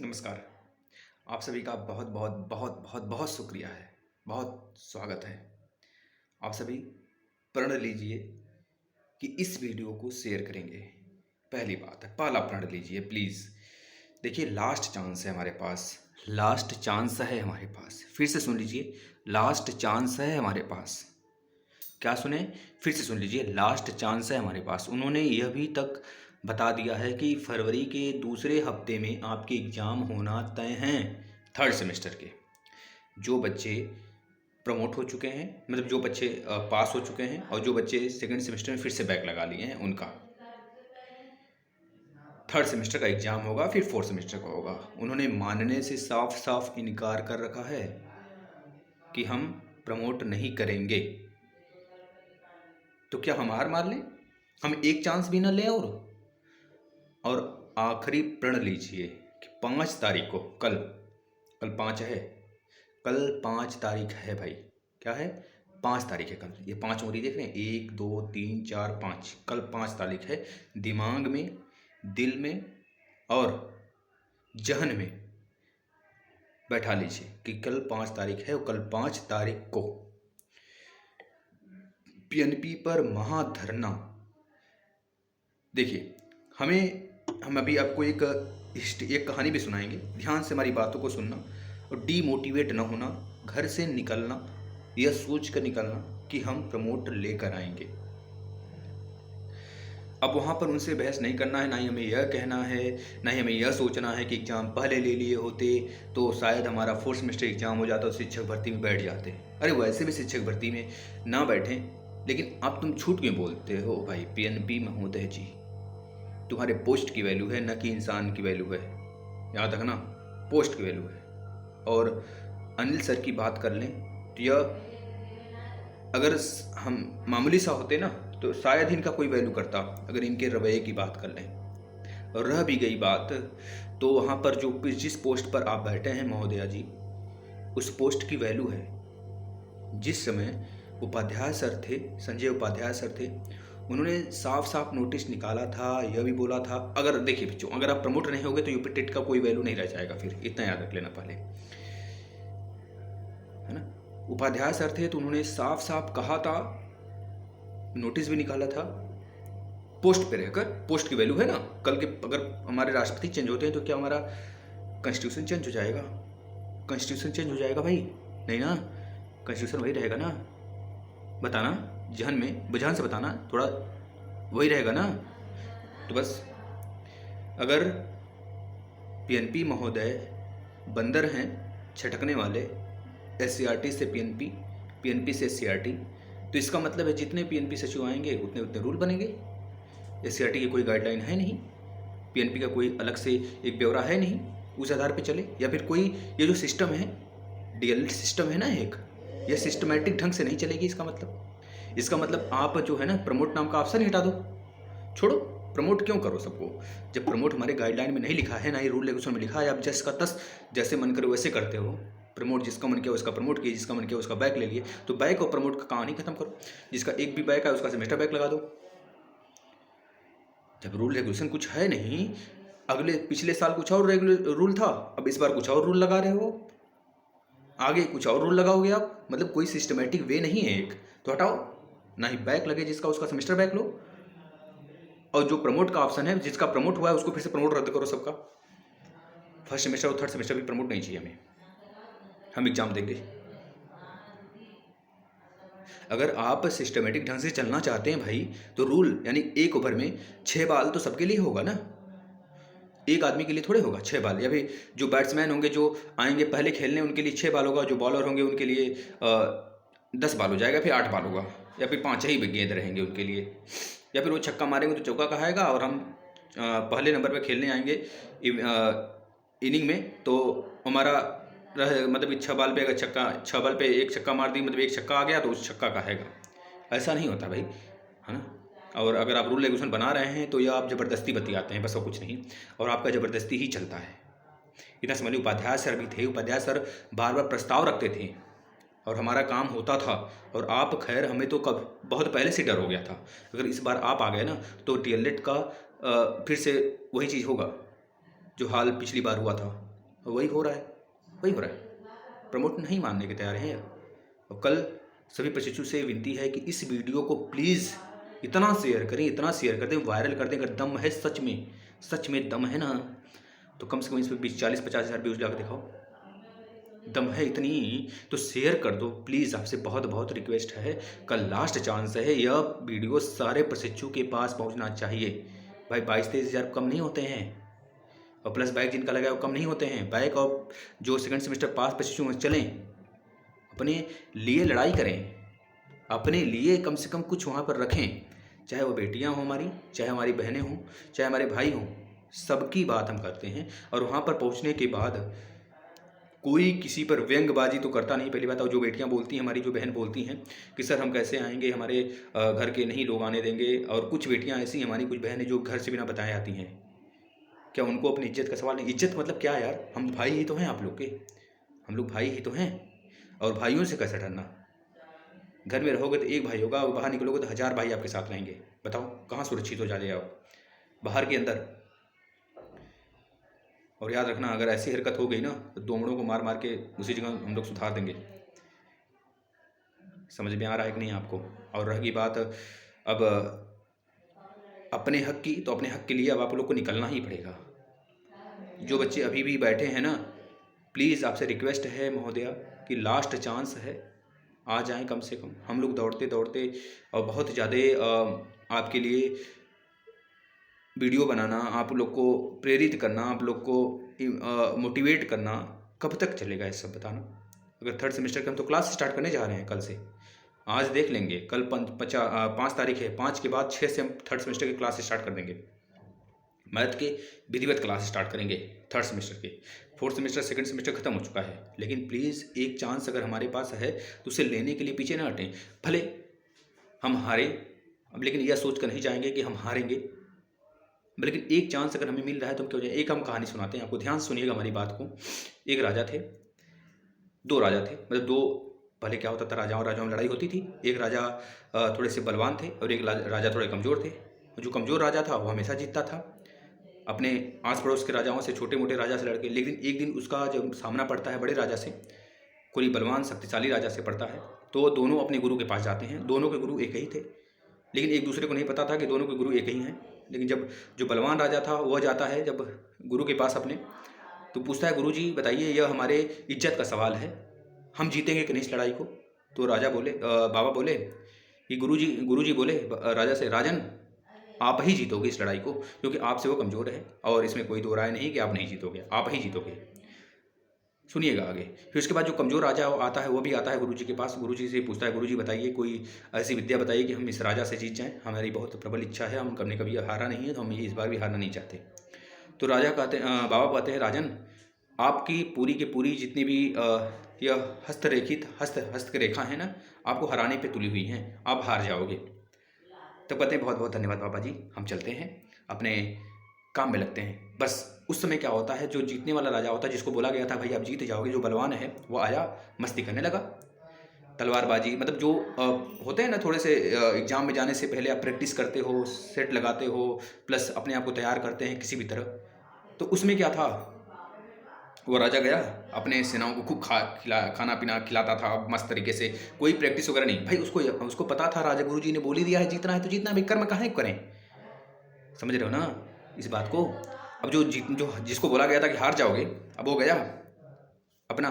नमस्कार। आप सभी का बहुत बहुत बहुत बहुत बहुत शुक्रिया है, बहुत स्वागत है। आप सभी प्रण लीजिए कि इस वीडियो को शेयर करेंगे। पहली बात है, पहला प्रण लीजिए प्लीज़। देखिए, लास्ट चांस है हमारे पास, लास्ट चांस है हमारे पास। फिर से सुन लीजिए, लास्ट चांस है हमारे पास। क्या सुने? फिर से सुन लीजिए, लास्ट चांस है हमारे पास। उन्होंने यह भी तक बता दिया है कि फरवरी के दूसरे हफ्ते में आपके एग्ज़ाम होना तय हैं, थर्ड सेमेस्टर के। जो बच्चे प्रमोट हो चुके हैं, मतलब जो बच्चे पास हो चुके हैं, और जो बच्चे सेकंड सेमेस्टर में फिर से बैक लगा लिए हैं, उनका थर्ड सेमेस्टर का एग्ज़ाम होगा, फिर फोर्थ सेमेस्टर का होगा। उन्होंने मानने से साफ साफ इनकार कर रखा है कि हम प्रमोट नहीं करेंगे। तो क्या हम हार मान लें? हम एक चांस भी ना लें? और आखिरी प्रण लीजिए कि 5 तारीख को, कल कल 5 है, कल 5 तारीख है भाई। क्या है? 5 तारीख है कल। ये 5 उंगली देख रहे हैं, 1 2 3 4 5। कल 5 तारीख है। दिमाग में, दिल में और जहन में बैठा लीजिए कि कल 5 तारीख है, और कल 5 तारीख को पीएनपी पर महाधरना। देखिए, हम अभी आपको एक कहानी भी सुनाएंगे। ध्यान से हमारी बातों को सुनना और डीमोटिवेट ना होना। घर से निकलना यह सोच कर निकलना कि हम प्रमोट लेकर आएंगे। अब वहाँ पर उनसे बहस नहीं करना है, ना ही हमें यह कहना है, ना ही हमें यह सोचना है कि एग्ज़ाम पहले ले लिए होते तो शायद हमारा फोर्थ सेमेस्टर एग्ज़ाम हो जाता और शिक्षक भर्ती में बैठ जाते। अरे वैसे भी शिक्षक भर्ती में ना बैठें, लेकिन अब तुम छूट क्यों बोलते हो भाई? पीएनपी महोदय जी, तुम्हारे पोस्ट की वैल्यू है, न कि इंसान की वैल्यू है। याद रखना, पोस्ट की वैल्यू है। और अनिल सर की बात कर लें तो यह, अगर हम मामूली सा होते ना तो शायद इनका कोई वैल्यू करता, अगर इनके रवैये की बात कर लें। और रह भी गई बात, तो वहाँ पर जो जिस पोस्ट पर आप बैठे हैं महोदया जी, उस पोस्ट की वैल्यू है। जिस समय उपाध्याय सर थे, संजय उपाध्याय सर थे, उन्होंने साफ साफ नोटिस निकाला था, यह भी बोला था, अगर देखिए बच्चों, अगर आप प्रमोट नहीं होगे तो यूपी टेट का कोई वैल्यू नहीं रह जाएगा। फिर इतना याद रख लेना पहले, है ना। उपाध्याय सर थे तो उन्होंने साफ साफ कहा था, नोटिस भी निकाला था। पोस्ट पे रहकर, पोस्ट की वैल्यू है ना। कल के अगर हमारे राष्ट्रपति चेंज होते हैं तो क्या हमारा कॉन्स्टिट्यूशन चेंज हो जाएगा? कॉन्स्टिट्यूशन चेंज हो जाएगा भाई? नहीं ना, कॉन्स्टिट्यूशन वही रहेगा ना। बताना, जहन में बुझान से बताना, थोड़ा वही रहेगा ना। तो बस, अगर पीएनपी महोदय बंदर हैं छटकने वाले, एससीईआरटी से पीएनपी, पीएनपी से एससीईआरटी, तो इसका मतलब है जितने पीएनपी सचिव आएंगे उतने उतने रूल बनेंगे। एससीईआरटी की कोई गाइडलाइन है नहीं, पीएनपी का कोई अलग से एक ब्यौरा है नहीं, उस आधार पे चले। या फिर कोई, ये जो सिस्टम है, डीएलएड सिस्टम है ना एक, यह सिस्टमेटिक ढंग से नहीं चलेगी। इसका मतलब आप जो है ना, प्रमोट नाम का ऑप्शन ही हटा दो, छोड़ो। प्रमोट क्यों करो सबको, जब प्रमोट हमारे गाइडलाइन में नहीं लिखा है, ना ही रूल रेगुलेशन में लिखा है। आप जस का तस जैसे मन करे वैसे करते हो। प्रमोट जिसका मन किया उसका प्रमोट किया, जिसका मन किया उसका बैक ले लिए। तो बैक और प्रमोट का कहानी खत्म करो। जिसका एक भी बैक है उसका सेमेस्टर बैक लगा दो। जब रूल रेगुलेशन कुछ है नहीं, पिछले साल कुछ और रूल था, अब इस बार कुछ और रूल लगा रहे हो, आगे कुछ और रूल लगाओगे आप। मतलब कोई सिस्टमेटिक वे नहीं है एक, तो हटाओ। ना ही बैक लगे जिसका, उसका सेमेस्टर बैक लो। और जो प्रमोट का ऑप्शन है, जिसका प्रमोट हुआ है उसको फिर से प्रमोट रद्द करो सबका। फर्स्ट सेमेस्टर और थर्ड सेमेस्टर भी प्रमोट नहीं चाहिए हमें, हम एग्जाम देंगे। अगर आप सिस्टमेटिक ढंग से चलना चाहते हैं भाई, तो रूल यानी एक ओवर में 6 बॉल तो सबके लिए होगा ना, एक आदमी के लिए थोड़े होगा 6 बॉल। या फिर जो बैट्समैन होंगे जो आएंगे पहले खेलने, उनके लिए 6 बॉल होगा। जो बॉलर होंगे उनके लिए 10 बॉल हो जाएगा, फिर 8 बॉल होगा, या फिर 5 ही गेंद रहेंगे उनके लिए। या फिर वो छक्का मारेंगे तो चौका कहाएगा, और हम पहले नंबर पर खेलने आएंगे इनिंग में, तो हमारा मतलब 6 बॉल पे अगर 6 बॉल पे एक छक्का मार दी, मतलब एक छक्का आ गया तो उस छक्का कहेगा। ऐसा नहीं होता भाई, है ना। और अगर आप रूल रेगुलेशन बना रहे हैं तो यह आप ज़बरदस्ती बतियाते हैं, बस और कुछ नहीं। और आपका ज़बरदस्ती ही चलता है, इतना समझ लो। उपाध्याय सर भी थे, उपाध्याय सर बार बार प्रस्ताव रखते थे और हमारा काम होता था। और आप, खैर हमें तो कब बहुत पहले से डर हो गया था, अगर इस बार आप आ गए ना तो डीएलएड का फिर से वही चीज़ होगा जो हाल पिछली बार हुआ था। वही हो रहा है, वही हो रहा है। प्रमोट नहीं मानने के तैयार हैं। और कल सभी प्रशिक्षु से विनती है कि इस वीडियो को प्लीज़ इतना शेयर करें, इतना शेयर कर दें, वायरल कर दें। अगर दम है सच में दम है ना, तो कम से कम इस पर 40-50 हज़ार व्यूज़ जाकर दिखाओ। दम है इतनी तो शेयर कर दो प्लीज़, आपसे बहुत बहुत रिक्वेस्ट है। कल लास्ट चांस है, यह वीडियो सारे प्रशिक्षु के पास पहुंचना चाहिए। भाई 22-23 हज़ार कम नहीं होते हैं, और प्लस बैक जिनका लगा है वो कम नहीं होते हैं। बैक और जो सेकंड सेमेस्टर पास प्रशिक्षु में चलें, अपने लिए लड़ाई करें, अपने लिए कम से कम कुछ वहाँ पर रखें। चाहे वो बेटियाँ हों हमारी, चाहे हमारी बहनें हों, चाहे हमारे भाई हों, सबकी बात हम करते हैं। और वहाँ पर पहुँचने के बाद कोई किसी पर व्यंग्यबाजी तो करता नहीं। पहली बात, और जो बेटियां बोलती हैं, हमारी जो बहन बोलती हैं कि सर हम कैसे आएंगे, हमारे घर के नहीं लोग आने देंगे। और कुछ बेटियां ऐसी हैं, हमारी कुछ बहनें जो घर से बिना बताए आती हैं। क्या उनको अपनी इज्जत का सवाल नहीं? इज्जत मतलब क्या यार, हम भाई ही तो हैं आप लोग के, हम लोग भाई ही तो हैं। और भाइयों से कैसे डरना? घर में रहोगे तो एक भाई होगा, और बाहर निकलोगे तो 1000 भाई आपके साथ रहेंगे। बताओ कहाँ सुरक्षित हो जाए आप, बाहर के अंदर। और याद रखना, अगर ऐसी हरकत हो गई ना तो दोमड़ों को मार मार के उसी जगह हम लोग सुधार देंगे। समझ में आ रहा है कि नहीं आपको? और रही बात अब अपने हक की, तो अपने हक के लिए अब आप लोग को निकलना ही पड़ेगा। जो बच्चे अभी भी बैठे हैं ना, प्लीज़ आपसे रिक्वेस्ट है महोदया कि लास्ट चांस है, आ जाएं कम से कम। हम लोग दौड़ते दौड़ते और बहुत ज़्यादा आपके लिए वीडियो बनाना, आप लोग को प्रेरित करना, आप लोग को मोटिवेट करना, कब तक चलेगा ये सब बताना? अगर थर्ड सेमेस्टर के हम तो क्लास स्टार्ट करने जा रहे हैं कल से। आज देख लेंगे, कल 5 तारीख है, 5 के बाद 6 से हम थर्ड सेमेस्टर की क्लास स्टार्ट कर देंगे। मैथ के विधिवत क्लास स्टार्ट करेंगे थर्ड सेमेस्टर के। फोर्थ सेमेस्टर सेकंड सेमेस्टर खत्म हो चुका है, लेकिन प्लीज़ एक चांस अगर हमारे पास है तो उसे लेने के लिए पीछे ना हटें। भले हम हारें अब, लेकिन यह सोच कर नहीं जाएंगे कि हम हारेंगे। लेकिन एक चांस अगर हमें मिल रहा है तो हम क्यों जाए। एक हम कहानी सुनाते हैं आपको, ध्यान से सुनिएगा हमारी बात को। एक राजा थे, 2 राजा थे, मतलब 2। पहले क्या होता था, राजाओं राजाओं में लड़ाई होती थी। एक राजा थोड़े से बलवान थे और एक राजा थोड़े कमज़ोर थे। जो कमज़ोर राजा था वो हमेशा जीतता था अपने आस पड़ोस के राजाओं से, छोटे मोटे राजा से लड़के। लेकिन एक दिन उसका जब सामना पड़ता है बड़े राजा से, कोई बलवान शक्तिशाली राजा से पड़ता है, तो दोनों अपने गुरु के पास जाते हैं। दोनों के गुरु एक ही थे, लेकिन एक दूसरे को नहीं पता था कि दोनों के गुरु एक ही हैं। लेकिन जब जो बलवान राजा था वह जाता है जब गुरु के पास अपने, तो पूछता है, गुरु जी बताइए, यह हमारे इज्जत का सवाल है, हम जीतेंगे कि नहीं इस लड़ाई को? तो राजा बोले, बाबा बोले कि गुरु जी बोले राजा से, राजन आप ही जीतोगे इस लड़ाई को, क्योंकि आपसे वो कमज़ोर है और इसमें कोई दो राय नहीं कि आप नहीं जीतोगे, आप ही जीतोगे। सुनिएगा आगे। फिर उसके बाद जो कमज़ोर राजा आता है वो भी आता है गुरुजी के पास। गुरुजी से पूछता है, गुरुजी बताइए कोई ऐसी विद्या बताइए कि हम इस राजा से जीत जाएं, हमारी बहुत प्रबल इच्छा है, हम कभी हारा नहीं है, तो हम इस बार भी हारना नहीं चाहते। तो राजा कहते हैं, बाबा कहते हैं, राजन आपकी पूरी की पूरी जितनी भी यह हस्तरेखा है ना, आपको हराने पे तुली हुई हैं, आप हार जाओगे। तो कहते हैं बहुत बहुत धन्यवाद बाबा जी, हम चलते हैं, अपने काम में लगते हैं। बस उस समय क्या होता है, जो जीतने वाला राजा होता है, जिसको बोला गया था भाई आप जीत जाओगे, जो बलवान है वो आया, मस्ती करने लगा, तलवारबाजी, मतलब जो होते हैं ना, थोड़े से एग्जाम में जाने से पहले आप प्रैक्टिस करते हो, सेट लगाते हो, प्लस अपने आप को तैयार करते हैं किसी भी तरह। तो उसमें क्या था, वो राजा गया, अपने सेनाओं को खूब खाना पीना खिलाता था मस्त तरीके से, कोई प्रैक्टिस वगैरह नहीं। भाई उसको पता था, राजा गुरु जी ने बोल ही दिया है जीतना है तो जीतना है, भाई कर्म काहे करें। समझ रहे हो ना इस बात को? अब जो जिसको बोला गया था कि हार जाओगे, अब वो गया अपना,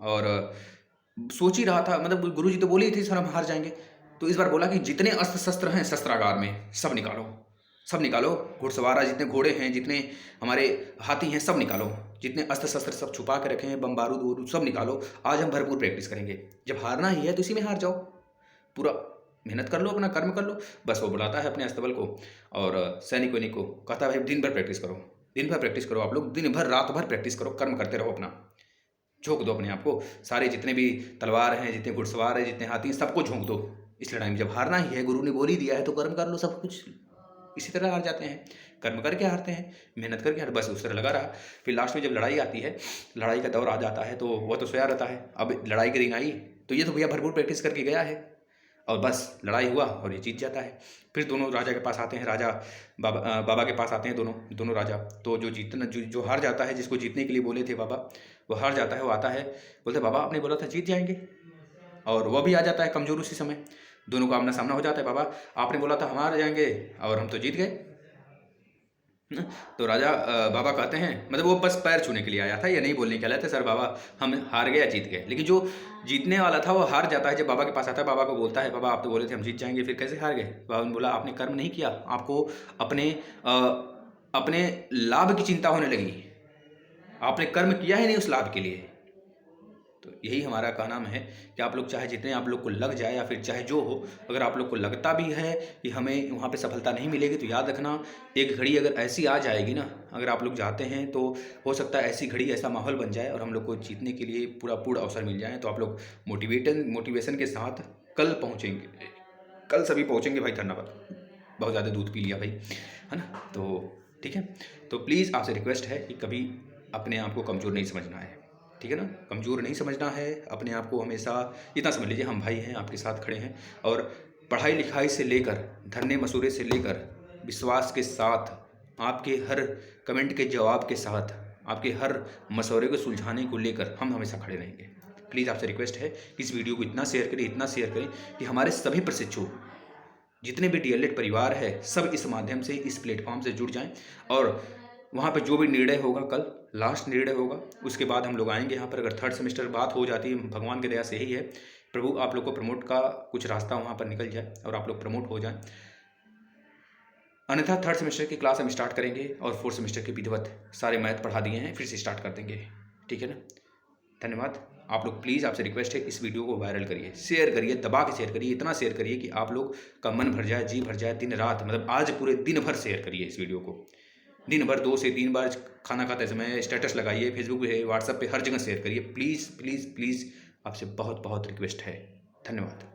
और सोच ही रहा था, मतलब गुरुजी तो बोले ही थे सर हम हार जाएंगे। तो इस बार बोला कि जितने अस्त्र शस्त्र हैं शस्त्रागार में सब निकालो, सब निकालो, घुड़सवार जितने घोड़े हैं, जितने हमारे हाथी हैं सब निकालो, जितने अस्त्र शस्त्र सब छुपा के रखे हैं, बम बारूद वरूद सब निकालो, आज हम भरपूर प्रैक्टिस करेंगे। जब हारना ही है तो इसी में हार जाओ, पूरा मेहनत कर लो, अपना कर्म कर लो। बस वो बुलाता है अपने अस्तबल को और सैनिक वैनिक को, कहता है भाई दिन भर प्रैक्टिस करो, दिन भर प्रैक्टिस करो, आप लोग दिन भर रात भर प्रैक्टिस करो, कर्म करते रहो, अपना झोंक दो अपने आप को, सारे जितने भी तलवार हैं, जितने घुड़सवार हैं, जितने हाथी हैं, सबको झोंक दो इस लड़ाई में। जब हारना ही है, गुरु ने बोल ही दिया है तो कर्म कर लो, सब कुछ इसी तरह हार जाते हैं, कर्म करके हारते हैं, मेहनत करके हार, बस उस तरह लगा रहा। फिर लास्ट में जब लड़ाई आती है, लड़ाई का दौर आ जाता है, तो वह तो सोया रहता है। अब लड़ाई की रिंग आई तो ये तो भैया भरपूर प्रैक्टिस करके गया है, और बस लड़ाई हुआ और ये जीत जाता है। फिर दोनों राजा के पास आते हैं, राजा बाबा के पास आते हैं दोनों राजा। तो जो हार जाता है, जिसको जीतने के लिए बोले थे बाबा, वो हार जाता है। वो आता है, बोलते बाबा आपने बोला था जीत जाएंगे, और वह भी आ जाता है कमज़ोर उसी समय। दोनों का आमना सामना हो जाता है। बाबा आपने बोला था हम हार जाएंगे और हम तो जीत गए। तो राजा बाबा कहते हैं, मतलब वो बस पैर छूने के लिए आया था, ये नहीं बोलने के लिए आया था सर बाबा हम हार गए या जीत गए। लेकिन जो जीतने वाला था वो हार जाता है। जब बाबा के पास आता है, बाबा को बोलता है बाबा आप तो बोले थे हम जीत जाएंगे, फिर कैसे हार गए? बाबा ने बोला आपने कर्म नहीं किया, आपको अपने लाभ की चिंता होने लगी, आपने कर्म किया ही नहीं उस लाभ के लिए। तो यही हमारा कहना है कि आप लोग चाहे जितने आप लोग को लग जाए या फिर चाहे जो हो, अगर आप लोग को लगता भी है कि हमें वहाँ पे सफलता नहीं मिलेगी, तो याद रखना एक घड़ी अगर ऐसी आ जाएगी ना, अगर आप लोग जाते हैं तो हो सकता है ऐसी घड़ी ऐसा माहौल बन जाए और हम लोग को जीतने के लिए पूरा अवसर मिल जाए। तो आप लोग मोटिवेशन के साथ कल पहुँचेंगे, कल सभी पहुँचेंगे भाई। धन्यवाद। बहुत ज़्यादा दूध पी लिया भाई, है ना। तो ठीक है, तो प्लीज़ आपसे रिक्वेस्ट है कि कभी अपने आप को कमज़ोर नहीं समझना है, ठीक है ना। कमज़ोर नहीं समझना है अपने आप को। हमेशा इतना समझ लीजिए हम भाई हैं, आपके साथ खड़े हैं, और पढ़ाई लिखाई से लेकर धरने मसूरे से लेकर विश्वास के साथ, आपके हर कमेंट के जवाब के साथ, आपके हर मसौरे को सुलझाने को लेकर हम हमेशा खड़े रहेंगे। प्लीज़ आपसे रिक्वेस्ट है कि इस वीडियो को इतना शेयर करें कि हमारे सभी प्रशिक्षु जितने भी DLED परिवार है सब इस माध्यम से, इस प्लेटफॉर्म से जुड़ जाएं, और वहाँ पे जो भी निर्णय होगा, कल लास्ट निर्णय होगा, उसके बाद हम लोग आएंगे यहाँ पर। अगर 3rd सेमेस्टर बात हो जाती है, भगवान की दया से ही है, प्रभु आप लोग को प्रमोट का कुछ रास्ता वहाँ पर निकल जाए और आप लोग प्रमोट हो जाएं। अन्यथा 3rd सेमेस्टर की क्लास हम स्टार्ट करेंगे और 4th सेमेस्टर के विधिवत सारे मैथ पढ़ा दिए हैं, फिर से स्टार्ट कर देंगे, ठीक है ना। धन्यवाद। आप लोग प्लीज़, आपसे रिक्वेस्ट है इस वीडियो को वायरल करिए, शेयर करिए, दबा के शेयर करिए, इतना शेयर करिए कि आप लोग का मन भर जाए, जी भर जाए। दिन रात, मतलब आज पूरे दिन भर शेयर करिए इस वीडियो को, दिन भर 2 से 3 बार खाना खाते समय स्टेटस लगाइए, फेसबुक पे, व्हाट्सएप पे, हर जगह शेयर करिए। प्लीज़ प्लीज़ प्लीज़ आपसे बहुत बहुत रिक्वेस्ट है। धन्यवाद।